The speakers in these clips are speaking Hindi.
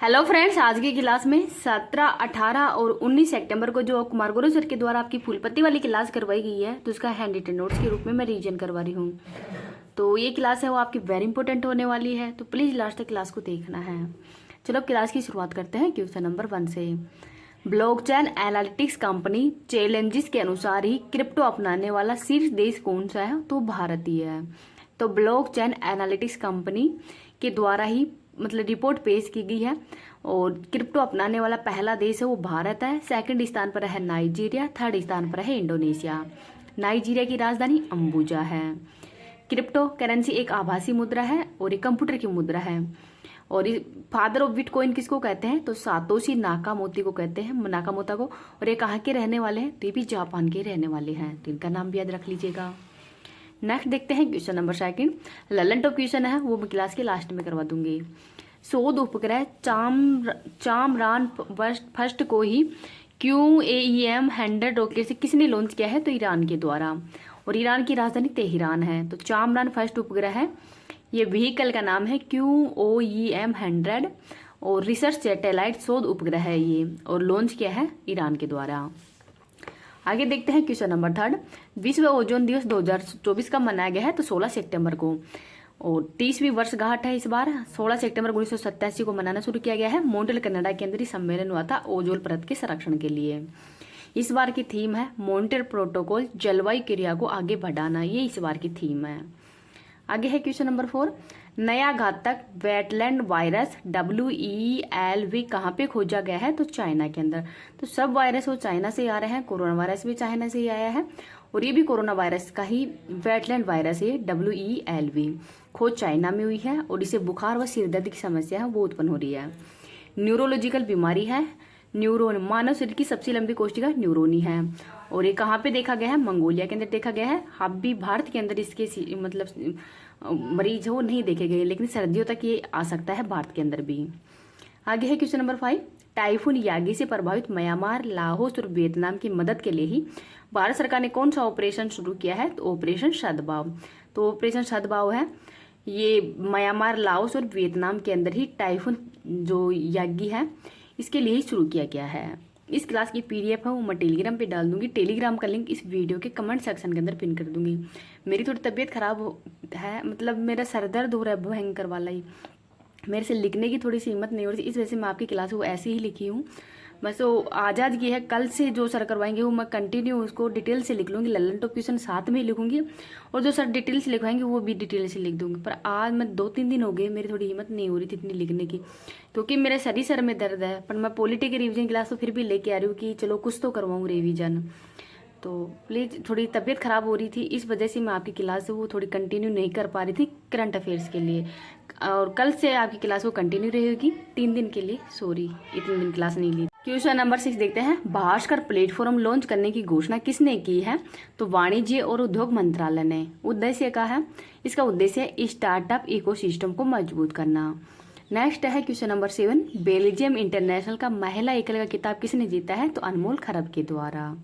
हेलो फ्रेंड्स, आज की क्लास में 17, 18 और 19 सितंबर को जो कुमार गुरु सर के द्वारा आपकी फूलपत्ती वाली क्लास करवाई गई है, तो उसका हैंड रिटन नोट्स के रूप में मैं रिवीजन करवा रही हूँ। तो ये क्लास है वो आपकी वेरी इंपॉर्टेंट होने वाली है, तो प्लीज़ लास्ट तक क्लास को देखना है। चलो अब क्लास की शुरुआत करते हैं क्वेश्चन नंबर 1 से। ब्लॉकचेन एनालिटिक्स कंपनी चैलेंजेस के अनुसार ही क्रिप्टो अपनाने वाला शीर्ष देश कौन सा है? तो भारत ही है। तो ब्लॉकचेन एनालिटिक्स कंपनी के द्वारा ही रिपोर्ट पेश की गई है और क्रिप्टो अपनाने वाला पहला देश है वो भारत है। सेकंड स्थान पर है नाइजीरिया, थर्ड स्थान पर है इंडोनेशिया। नाइजीरिया की राजधानी अम्बुजा है। क्रिप्टो करेंसी एक आभासी मुद्रा है और एक कंप्यूटर की मुद्रा है। और फादर ऑफ बिटकॉइन किसको कहते हैं? तो सातोशी नाकामोतो को कहते हैं, नाकामोतो को। और ये कहाँ के रहने वाले हैं? तो ये भी जापान के रहने वाले हैं, तो इनका नाम भी याद रख लीजिएगा। नेक्स्ट देखते हैं question number 2। Lalan top question है वो मैं क्लास के लास्ट में करवा दूंगी। शोध उपग्रह चामरान फर्स्ट को ही QAEM 100 रॉकेट से किसने लॉन्च किया है? तो ईरान के द्वारा। और ईरान की राजधानी तेहरान है। तो चामरान फर्स्ट उपग्रह है, ये व्हीकल का नाम है QOEM 100 और रिसर्च सैटेलाइट शोध उपग्रह है ये, और लॉन्च किया है ईरान के द्वारा। आगे देखते हैं क्वेश्चन नंबर 3। विश्व ओजोन दिवस 2024 का मनाया गया है? तो 16 सितंबर को। और 30वीं वर्षगांठ है इस बार। 16 सितंबर 1987 को मनाना शुरू किया गया है। मॉन्ट्रियल कनाडा के अंदर ही सम्मेलन हुआ था ओजोन परत के संरक्षण के लिए। इस बार की थीम है मॉन्ट्रियल प्रोटोकॉल, जलवायु क्रिया को आगे बढ़ाना, ये इस बार की थीम है। आगे है क्वेश्चन नंबर 4। नया घातक वेटलैंड वायरस WELV कहाँ पे खोजा गया है? तो चाइना के अंदर। तो सब वायरस वो चाइना से आ रहे हैं, कोरोना वायरस भी चाइना से ही आया है और ये भी कोरोना वायरस का ही वेटलैंड वायरस है। WELV खोज चाइना में हुई है और इसे बुखार व सिर दर्द की समस्या है वो उत्पन्न हो रही है। न्यूरोलॉजिकल बीमारी है। न्यूरोन मानव शरीर की सबसे लंबी कोशिका न्यूरोनी है और ये कहाँ पे देखा गया है? मंगोलिया के अंदर देखा गया है। अभी भारत के अंदर इसके मरीज वो नहीं देखे गए, लेकिन सर्दियों तक ये आ सकता है भारत के अंदर भी। आगे है क्वेश्चन नंबर 5। टाइफून यागी से प्रभावित म्यांमार, लाओस और वियतनाम की मदद के लिए ही भारत सरकार ने कौन सा ऑपरेशन शुरू किया है? तो ऑपरेशन सद्भाव। तो ऑपरेशन सद्भाव है ये म्यांमार, लाओस और वियतनाम के अंदर ही टाइफून जो यागी है इसके लिए ही शुरू किया गया है। इस क्लास की PDF है वो मैं टेलीग्राम पे डाल दूंगी। टेलीग्राम का लिंक इस वीडियो के कमेंट सेक्शन के अंदर पिन कर दूंगी। मेरी थोड़ी तबीयत खराब है, मेरा सर दर्द हो रहा है भयंकर वाला ही। मेरे से लिखने की थोड़ी सी हिम्मत नहीं हो रही, इस वजह से मैं आपकी क्लास वो ऐसे ही लिखी हूँ। बस वो आज़ाद की है, कल से जो सर करवाएंगे वो मैं कंटिन्यू उसको डिटेल से लिख लूँगी। ललन टॉप क्वेश्चन साथ में लिखूंगी और जो सर डिटेल से लिखवाएंगे वो भी डिटेल से लिख दूंगी। पर आज मैं 2-3 दिन हो गए, मेरी थोड़ी हिम्मत नहीं हो रही थी इतनी लिखने की, क्योंकि मेरे सर में दर्द है। पर मैं पॉलिटी की रिवीजन क्लास तो फिर भी लेके आ रही हूँ कि चलो कुछ तो करवाऊँ रिवीजन। तो प्लीज़, थोड़ी तबीयत ख़राब हो रही थी, इस वजह से मैं आपकी क्लास वो थोड़ी कंटिन्यू नहीं कर पा रही थी करंट अफेयर्स के लिए। और कल से आपकी क्लास वो कंटिन्यू रहेगी 3 दिन के लिए। सॉरी, इतने दिन क्लास नहीं ली। क्वेश्चन नंबर 6 देखते हैं। भास्कर प्लेटफॉर्म लॉन्च करने की घोषणा किसने की है? तो वाणिज्य और उद्योग मंत्रालय ने। उद्देश्य क्या है? इसका उद्देश्य स्टार्टअप इकोसिस्टम को मजबूत करना। नेक्स्ट है क्वेश्चन नंबर 7। बेल्जियम इंटरनेशनल का महिला एकल का खिताब किसने जीता है? तो अनमोल खरब के द्वारा।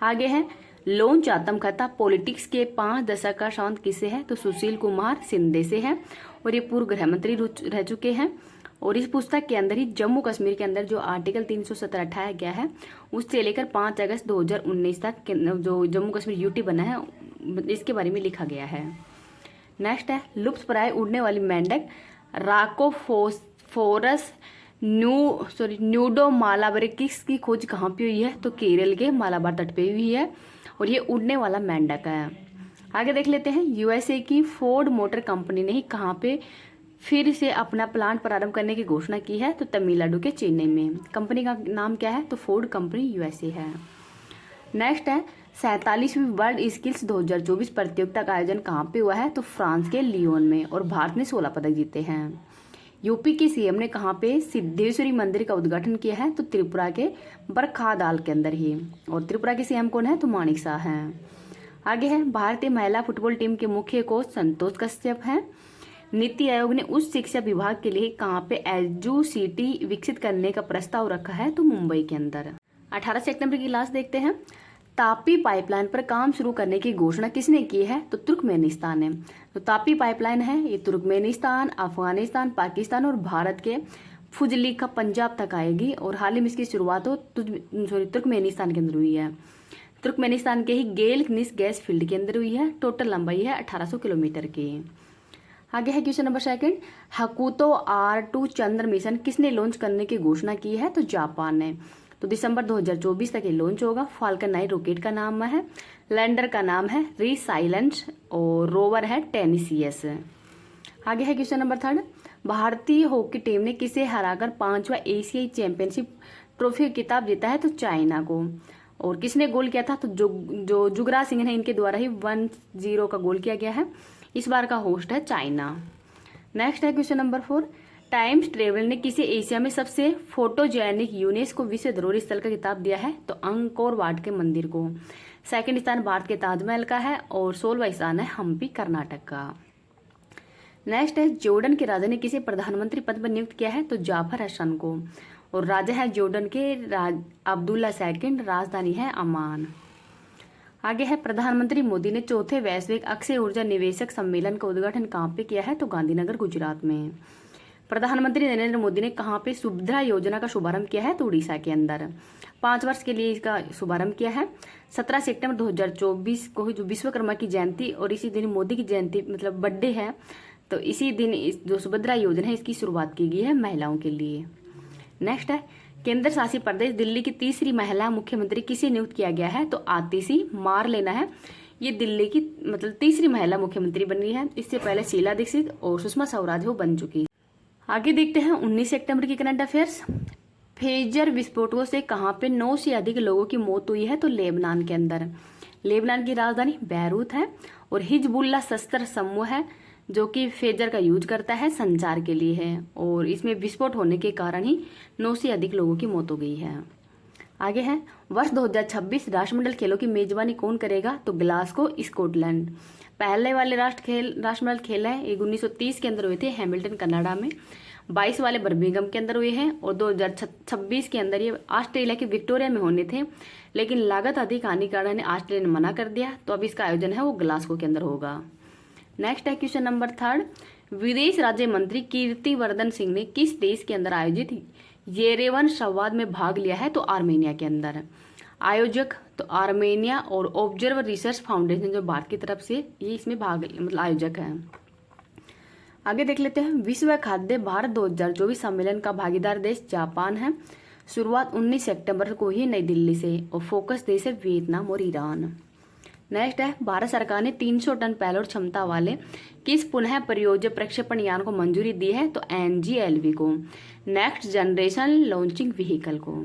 आगे है लॉन्च आत्मकथा पॉलिटिक्स के 5 दशक का शांत किसे है? तो सुशील कुमार शिंदे से है और ये पूर्व गृह मंत्री रह चुके हैं। और इस पुस्तक के अंदर ही जम्मू कश्मीर के अंदर जो आर्टिकल 370 हटाया गया है उससे लेकर 5 अगस्त 2019 तक जो जम्मू कश्मीर यूटी बना है इसके बारे में लिखा गया है। नेक्स्ट है लुप्तप्राय उड़ने वाली मेंढक राकोफोरस न्यूडो मालाबारिकिस की खोज कहाँ पे हुई है? तो केरल के मालाबार तट पे हुई है और ये उड़ने वाला मेंढक है। आगे देख लेते हैं। USA की फोर्ड मोटर कंपनी ने ही कहाँ पे फिर से अपना प्लांट प्रारंभ करने की घोषणा की है? तो तमिलनाडु के चेन्नई में। कंपनी का नाम क्या है? तो फोर्ड कंपनी USA है। नेक्स्ट है 47वीं वर्ल्ड स्किल्स 2024 प्रतियोगिता का आयोजन कहाँ पे हुआ है? तो फ्रांस के लियोन में और भारत ने 16 पदक जीते हैं। यूपी के CM ने कहाँ पे सिद्धेश्वरी मंदिर का उद्घाटन किया है? तो त्रिपुरा के बरखादाल के अंदर ही। और त्रिपुरा के CM कौन है? तो मानिक शाह हैं। आगे है भारतीय महिला फुटबॉल टीम के मुख्य कोच संतोष कश्यप हैं। नीति आयोग ने उच्च शिक्षा विभाग के लिए कहाँ पे एजुसिटी विकसित करने का प्रस्ताव रखा है? तो मुंबई के अंदर। 18 सितंबर की लास्ट देखते हैं। तापी पाइपलाइन पर काम शुरू करने की घोषणा किसने की है? तो तुर्कमेनिस्तान ने। तो तापी पाइपलाइन है ये तुर्कमेनिस्तान, अफगानिस्तान, पाकिस्तान और भारत के फुजली का पंजाब तक आएगी और हाल ही में इसकी शुरुआत तुर्कमेनिस्तान के अंदर हुई है। तुर्कमेनिस्तान के ही गेलनिस गैस फील्ड के अंदर हुई है। टोटल लंबाई है 1800 किलोमीटर की। आगे है क्वेश्चन नंबर 2, हकुतो R2 चंद्र मिशन किसने लॉन्च करने की घोषणा की है? तो जापान ने। तो दिसंबर 2024 तक ये लॉन्च होगा। फाल्कन 9 रॉकेट का नाम है, लैंडर का नाम है रिसाइलेंस और रोवर है टेनिसियस। आगे है क्वेश्चन नंबर 3, भारतीय हॉकी टीम ने किसे हराकर 5वां एशियाई चैंपियनशिप ट्रॉफी खिताब जीता है? तो चाइना को। और किसने गोल किया था? तो जो जुगराज सिंह है, इनके द्वारा ही 1-0 का गोल किया गया है। इस बार का होस्ट है चाइना। नेक्स्ट है क्वेश्चन नंबर 4, टाइम्स ट्रेवल ने किसे एशिया में सबसे फोटोजेनिक यूनेस्को विश्व धरोहर स्थल का खिताब दिया है? तो अंकोर वाट के मंदिर को। सेकंड स्थान भारत के ताजमहल का है और 16वां स्थान है हम्पी कर्नाटक का। नेक्स्ट है, जॉर्डन के राजा ने किसे प्रधानमंत्री पद पर नियुक्त किया है? तो जाफर हसन को। और राजा है जॉर्डन के अब्दुल्ला II, राजधानी है अमान। आगे है, प्रधानमंत्री मोदी ने चौथे वैश्विक अक्षय ऊर्जा निवेशक सम्मेलन का उद्घाटन कहाँ पे किया है? तो गांधीनगर गुजरात में। प्रधानमंत्री नरेंद्र मोदी ने कहाँ पे सुभद्रा योजना का शुभारंभ किया है? तो उड़ीसा के अंदर। 5 वर्ष के लिए इसका शुभारंभ किया है। 17 सितंबर 2024 को जो विश्वकर्मा की जयंती और इसी दिन मोदी की जयंती मतलब बर्थडे है, तो इसी दिन जो सुभद्रा योजना है इसकी शुरुआत की गई है महिलाओं के लिए। नेक्स्ट है, केंद्र शासित प्रदेश दिल्ली की तीसरी महिला मुख्यमंत्री किसे नियुक्त किया गया है? तो आतिशी मारलेना है। ये दिल्ली की मतलब तीसरी महिला मुख्यमंत्री बनी है। इससे पहले शीला दीक्षित और सुषमा स्वराज वो बन चुकी है। आगे देखते हैं 19 सितंबर की करंट अफेयर्स। फेजर विस्फोटों से कहां पे 9 से अधिक लोगों की मौत हुई है? तो लेबनान के अंदर। लेबनान की राजधानी बैरूत है और हिजबुल्ला सशस्त्र समूह है जो कि फेजर का यूज करता है संचार के लिए है और इसमें विस्फोट होने के कारण ही 9 से अधिक लोगों की मौत हो गई है। आगे है, वर्ष 2026 राष्ट्रमंडल खेलों की मेजबानी कौन करेगा? तो ग्लासगो स्कॉटलैंड। पहले वाले राष्ट्रमंडल खेल है 1930 के अंदर हुए थे हैमिल्टन कनाडा में। 22 वाले बर्मिंघम के अंदर हुए हैं और 2026 के अंदर ये ऑस्ट्रेलिया के विक्टोरिया में होने थे, लेकिन लागत अधिक आने के कारण ऑस्ट्रेलिया ने मना कर दिया। तो अब इसका आयोजन है वो ग्लासगो के अंदर होगा। नेक्स्ट है क्वेश्चन नंबर 3, विदेश राज्य मंत्री कीर्तिवर्धन सिंह ने किस देश के अंदर आयोजित येरेवन संवाद में भाग लिया है? तो आर्मेनिया के अंदर। आयोजक तो आर्मेनिया और ऑब्जर्वर रिसर्च फाउंडेशन जो भारत की तरफ से ये इसमें भाग मतलब आयोजक है। आगे देख लेते हैं, विश्व खाद्य भारत 2024 सम्मेलन का भागीदार देश जापान है। शुरुआत 19 सितंबर को ही नई दिल्ली से और फोकस देश है वियतनाम और ईरान। नेक्स्ट है, भारत सरकार ने 300 टन पेलोड क्षमता वाले किस पुनः प्रयोज्य प्रक्षेपण यान को मंजूरी दी है? तो NGLV को, नेक्स्ट जनरेशन लॉन्चिंग व्हीकल को।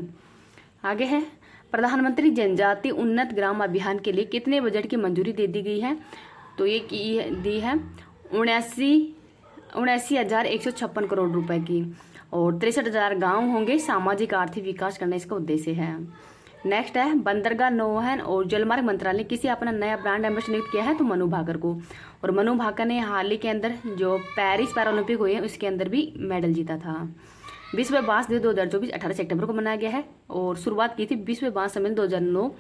आगे है, प्रधानमंत्री जनजाति उन्नत ग्राम अभियान के लिए कितने बजट की मंजूरी दे दी गई है? तो ये दी है 79,156 करोड़ रुपए की और 63,000 गाँव होंगे। सामाजिक आर्थिक विकास करना इसका उद्देश्य है। नेक्स्ट है, बंदरगाह नौवहन और जलमार्ग मंत्रालय ने किसी अपना नया ब्रांड एम्बेसडर नियुक्त किया है? तो मनु भाकर को। और मनु भाकर ने हाल ही के अंदर जो पेरिस पैरालंपिक हुए हैं उसके अंदर भी मेडल जीता था। विश्व बांस दिवस 2024 18 सितंबर को मनाया गया है और शुरुआत की थी विश्व बांस सम्मेलन 2009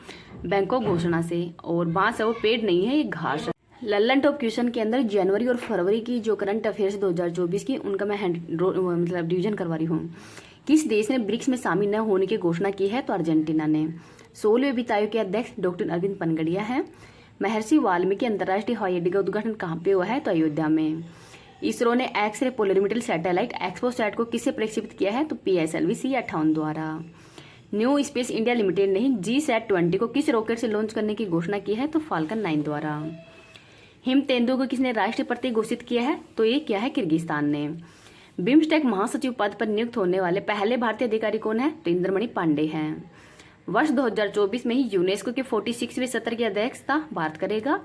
बैंकॉक घोषणा से। और बांस है वो पेड़ नहीं है, ये घास है। लल्लन टॉप क्वेश्चन के अंदर जनवरी और फरवरी की जो करंट अफेयर्स 2024 की उनका मैं मतलब डिवीजन करवा रही हूँ। किस देश ने ब्रिक्स में शामिल न होने की घोषणा की है? तो अर्जेंटीना ने। 16वें वित्त आयोग के अध्यक्ष डॉक्टर अरविंद पनगड़िया है। महर्षि वाल्मीकि अंतर्राष्ट्रीय हवाई अड्डे का उद्घाटन कहाँ पे हुआ है? तो अयोध्या में। इसरो ने एक्स-रे पोलरीमीटर सैटेलाइट एक्सपोसैट को किससे प्रक्षेपित किया है? तो PSLV C58 द्वारा। न्यू स्पेस इंडिया लिमिटेड ने GSAT-20 को किस रॉकेट से लॉन्च करने की घोषणा की है? तो फाल्कन 9 द्वारा। हिम तेंदुओं को किसने राष्ट्रीय प्रतीक घोषित किया है? तो ये क्या है? किर्गिस्तान ने। बिम्स्टेक महासचिव पद पर नियुक्त होने वाले पहले भारतीय अधिकारी कौन है? तो इंद्रमणि पांडे हैं। वर्ष 2024 में ही यूनेस्को के 46वें सत्र की अध्यक्षता भारत करेगा।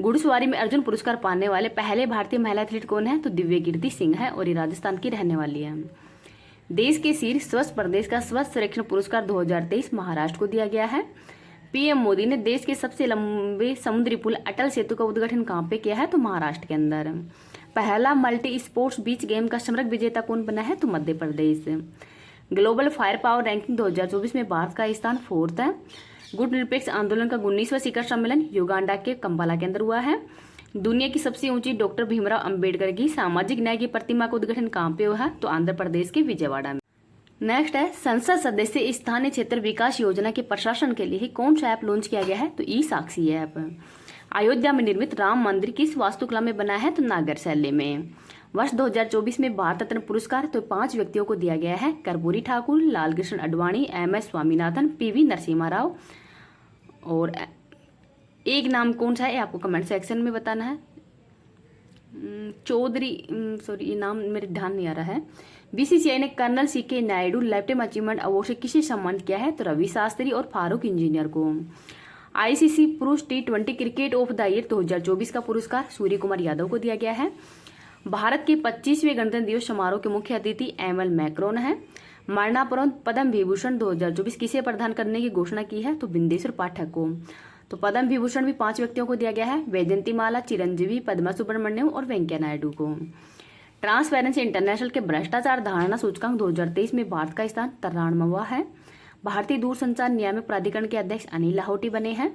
घुड़सवारी में अर्जुन पुरस्कार पाने वाले पहले भारतीय महिला एथलीट कौन है? तो दिव्य कीर्ति सिंह है और ये राजस्थान की रहने वाली है। देश के शीर्ष स्वच्छ प्रदेश का स्वच्छ सर्वेक्षण पुरस्कार 2023 महाराष्ट्र को दिया गया है। PM मोदी ने देश के सबसे लंबे समुद्री पुल अटल सेतु का उद्घाटन कहाँ पे किया है? तो महाराष्ट्र के अंदर। पहला मल्टी स्पोर्ट्स बीच गेम का समग्र विजेता कौन बना है? तो Madhya Pradesh. Global fire power ranking 2024 में भारत का स्थान 4th है। गुट निरपेक्ष आंदोलन का 19वां शिखर सम्मेलन युगांडा के कंपाला के अंदर हुआ है। दुनिया की सबसे ऊंची डॉक्टर भीमराव अंबेडकर की सामाजिक न्याय की प्रतिमा का उद्घाटन कहाँ पे हुआ है? तो आंध्र प्रदेश के विजयवाड़ा में। नेक्स्ट है संसद सदस्य स्थानीय क्षेत्र विकास योजना के प्रशासन के लिए कौन सा ऐप लॉन्च किया गया है? तो ई साक्षी ऐप। अयोध्या में निर्मित राम मंदिर किस वास्तुकला में बना है? तो नागर शैली में। वर्ष 2024 में भारत रत्न पुरस्कार तो 5 व्यक्तियों को दिया गया है। Karpoori Thakur, Lalkrishna Advani, MS Swaminathan, PV Narasimha Rao. और एक नाम कौन सा है आपको कमेंट सेक्शन में बताना है। चौधरी, सॉरी ये नाम मेरे ध्यान नहीं आ रहा है। BCCI ने colonel CK Naidu lifetime achievement award से किसे सम्मानित किया है? तो रवि शास्त्री और फारूक इंजीनियर को। ICC पुरुष T20 cricket of the year 2024 का पुरस्कार सूर्य कुमार यादव को दिया गया है। भारत के 25वें गणतंत्र दिवस समारोह के मुख्य अतिथि एमएल मैक्रोन है। मरणोपरांत पद्म विभूषण 2024 किसे प्रदान करने की घोषणा की है? तो बिंदेश्वर पाठक को। तो पद्म विभूषण भी 5 व्यक्तियों को दिया गया है। वैजयंती माला, चिरंजीवी, पद्मा सुब्रमण्यम और वेंकैया नायडू को। ट्रांसपेरेंसी इंटरनेशनल के भ्रष्टाचार धारणा सूचकांक 2023 में भारत का स्थान 93वां है। भारतीय दूरसंचार नियामक प्राधिकरण के अध्यक्ष अनिल लाहौटी बने हैं।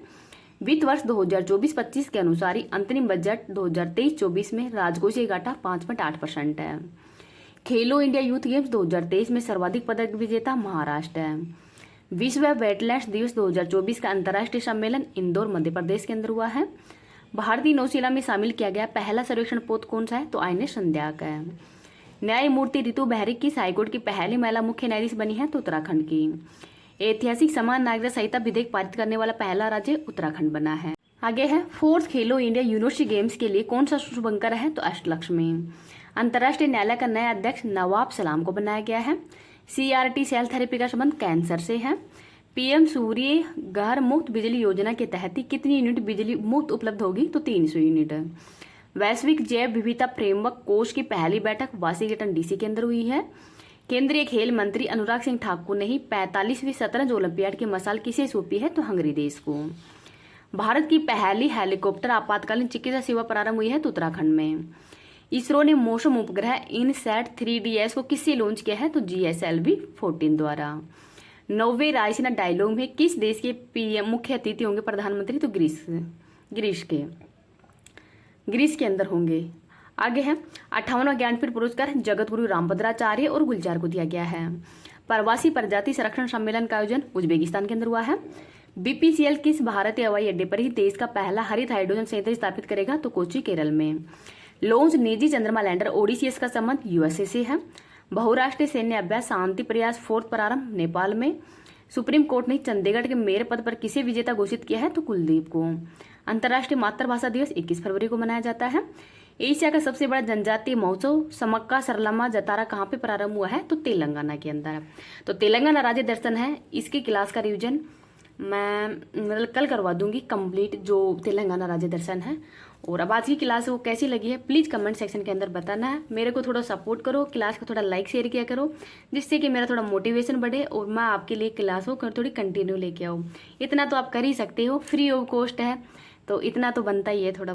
वित्त वर्ष 2024-25 के अनुसार अंतरिम बजट 2023-24 में राजकोषीय घाटा 5.8% है। खेलो इंडिया यूथ गेम्स 2023 में सर्वाधिक पदक विजेता महाराष्ट्र है। विश्व वेटलैंड्स दिवस 2024 का अंतर्राष्ट्रीय सम्मेलन इंदौर मध्य प्रदेश के अंदर हुआ है। भारतीय नौसेना में शामिल किया गया पहला सर्वेक्षण पोत कौन सा है? तो INS संध्या का है। न्यायमूर्ति रितु बहरी किस हाईकोर्ट की पहली महिला मुख्य न्यायाधीश बनी है? तो उत्तराखंड की। ऐतिहासिक समान नागरिकता संहिता विधेयक पारित करने वाला पहला राज्य उत्तराखंड बना है। आगे है 4th खेलो इंडिया यूनिवर्सिटी गेम्स के लिए कौन सा शुभंकर है? तो अष्टलक्ष्मी। अंतर्राष्ट्रीय न्यायालय का नया अध्यक्ष नवाब सलाम को बनाया गया है। CRT सेल थेरेपी का संबंध कैंसर से है। PM सूर्य घर मुफ्त बिजली योजना के तहत कितनी यूनिट बिजली मुफ्त उपलब्ध होगी? तो 300 यूनिट। वैश्विक जैव विविधता फ्रेमवर्क कोष की पहली बैठक वाशिंगटन DC के अंदर हुई है। केंद्रीय खेल मंत्री अनुराग सिंह ठाकुर ने ही 45वीं शतरंज ओलंपियाड की मशाल किसे सौंपी है? तो हंगरी देश को। भारत की पहली हेलीकॉप्टर आपातकालीन चिकित्सा सेवा प्रारंभ हुई है तो उत्तराखंड में। इसरो ने मौसम उपग्रह इनसैट 3DS को किससे लॉन्च किया है? तो GSLV-14 द्वारा। 90वें रायसीना डायलॉग में किस देश के PM मुख्य अतिथि होंगे? प्रधानमंत्री। तो ग्रीस के अंदर होंगे। आगे है 58वां ज्ञानपीठ पुरस्कार जगतगुरु रामभद्राचार्य और गुलजार को दिया गया है। प्रवासी प्रजाति संरक्षण सम्मेलन का आयोजन उज्बेकिस्तान के अंदर हुआ है। BPCL किस भारतीय हवाई अड्डे पर ही देश का पहला हरित हाइड्रोजन संयंत्र स्थापित करेगा? तो कोच्चि केरल में। लॉन्च निजी चंद्रमा लैंडर ओडिसीएस का संबंध USA से है। बहुराष्ट्रीय सैन्य अभ्यास शांति प्रयास 4th प्रारंभ नेपाल में। सुप्रीम कोर्ट ने चंडीगढ़ के मेयर पद पर किसे विजेता घोषित किया है? तो कुलदीप को। अंतर्राष्ट्रीय मातृभाषा दिवस 21 फरवरी को मनाया जाता है। एशिया का सबसे बड़ा जनजातीय महोत्सव समक्का सरलम्मा जतारा कहाँ पे प्रारंभ हुआ है? तो तेलंगाना के अंदर। तो तेलंगाना राज्य दर्शन है, इसकी क्लास का रिवीजन मैं मतलब कल करवा दूंगी कंप्लीट, जो तेलंगाना राज्य दर्शन है। और अब आज की क्लास वो कैसी लगी है प्लीज़ कमेंट सेक्शन के अंदर बताना है। मेरे को थोड़ा सपोर्ट करो, क्लास को थोड़ा लाइक शेयर किया करो, जिससे कि मेरा थोड़ा मोटिवेशन बढ़े और मैं आपके लिए क्लास को थोड़ी कंटिन्यू लेके आऊँ। इतना तो आप कर ही सकते हो, फ्री ऑफ कॉस्ट है, तो इतना तो बनता ही है थोड़ा।